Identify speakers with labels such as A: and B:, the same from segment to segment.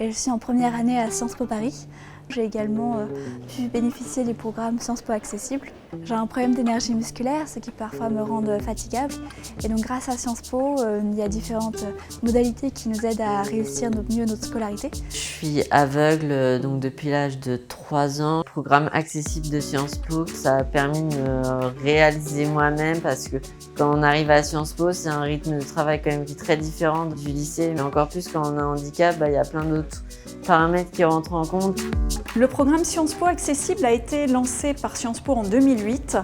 A: et je suis en première année à Sciences Po Paris. J'ai également pu bénéficier du programme Sciences Po Accessible. J'ai un problème d'énergie musculaire, ce qui parfois me rend fatigable. Et donc grâce à Sciences Po, il y a différentes modalités qui nous aident à réussir mieux notre scolarité.
B: Je suis aveugle donc depuis l'âge de 3 ans. Le programme Accessible de Sciences Po, ça a permis de me réaliser moi-même parce que quand on arrive à Sciences Po, c'est un rythme de travail quand même qui est très différent du lycée. Mais encore plus quand on a un handicap, il y a plein d'autres paramètres qui rentrent en compte.
C: Le programme Sciences Po Accessible a été lancé par Sciences Po en 2008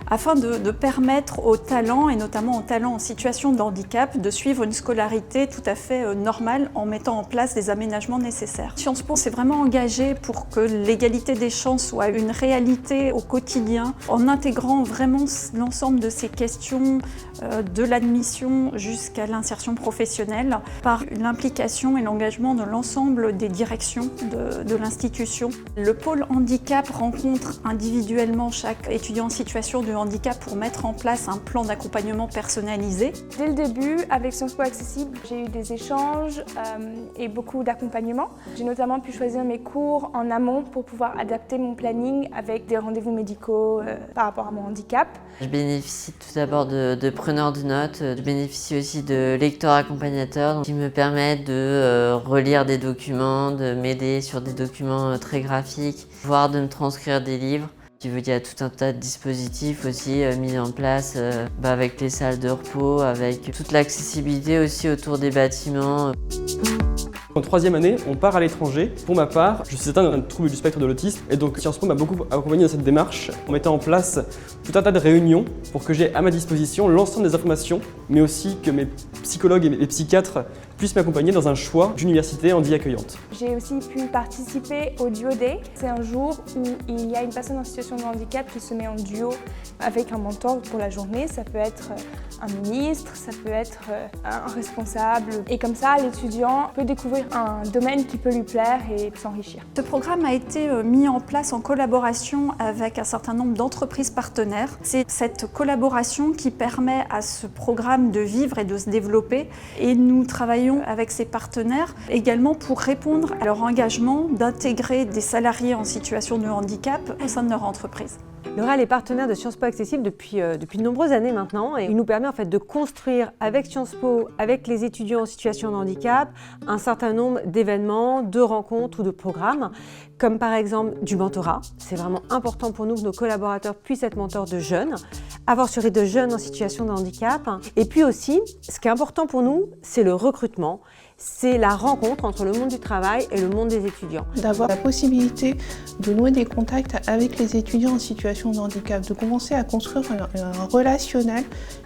C: afin de permettre aux talents, et notamment aux talents en situation de handicap, de suivre une scolarité tout à fait normale en mettant en place les aménagements nécessaires. Sciences Po s'est vraiment engagé pour que l'égalité des chances soit une réalité au quotidien en intégrant vraiment l'ensemble de ces questions de l'admission jusqu'à l'insertion professionnelle par l'implication et l'engagement de l'ensemble des directions de l'institution. Le pôle handicap rencontre individuellement chaque étudiant en situation de handicap pour mettre en place un plan d'accompagnement personnalisé.
D: Dès le début, avec Sciences Po Accessible, j'ai eu des échanges et beaucoup d'accompagnement. J'ai notamment pu choisir mes cours en amont pour pouvoir adapter mon planning avec des rendez-vous médicaux par rapport à mon handicap.
B: Je bénéficie tout d'abord de preneurs de notes, je bénéficie aussi de lecteurs accompagnateurs qui me permettent de relire des documents, de m'aider sur des documents très graphiques, voire de me transcrire des livres. Il y a tout un tas de dispositifs aussi mis en place avec les salles de repos, avec toute l'accessibilité aussi autour des bâtiments.
E: En troisième année, on part à l'étranger. Pour ma part, je suis atteint d'un trouble du spectre de l'autisme et donc Sciences Po m'a beaucoup accompagné dans cette démarche en mettant en place tout un tas de réunions pour que j'ai à ma disposition l'ensemble des informations, mais aussi que mes psychologues et mes psychiatres puissent m'accompagner dans un choix d'université en vie accueillante.
D: J'ai aussi pu participer au Duo Day. C'est un jour où il y a une personne en situation de handicap qui se met en duo avec un mentor pour la journée. Ça peut être un ministre, ça peut être un responsable. Et comme ça, l'étudiant peut découvrir un domaine qui peut lui plaire et s'enrichir.
C: Ce programme a été mis en place en collaboration avec un certain nombre d'entreprises partenaires. C'est cette collaboration qui permet à ce programme de vivre et de se développer. Et nous travaillons avec ces partenaires également pour répondre à leur engagement d'intégrer des salariés en situation de handicap au sein de leur entreprise.
F: L'Oréal est partenaire de Sciences Po Accessible depuis de nombreuses années maintenant et il nous permet en fait de construire avec Sciences Po, avec les étudiants en situation de handicap, un certain nombre d'événements, de rencontres ou de programmes, comme par exemple du mentorat. C'est vraiment important pour nous que nos collaborateurs puissent être mentors de jeunes, avoir sur de jeunes en situation de handicap. Et puis aussi, ce qui est important pour nous, c'est le recrutement. C'est la rencontre entre le monde du travail et le monde des étudiants.
G: D'avoir la possibilité de nouer des contacts avec les étudiants en situation de handicap, de commencer à construire un relationnel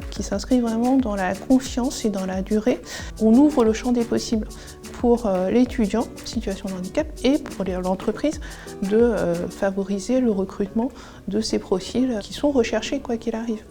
G: qui s'inscrit vraiment dans la confiance et dans la durée. On ouvre le champ des possibles pour l'étudiant en situation de handicap et pour l'entreprise de favoriser le recrutement de ces profils qui sont recherchés quoi qu'il arrive.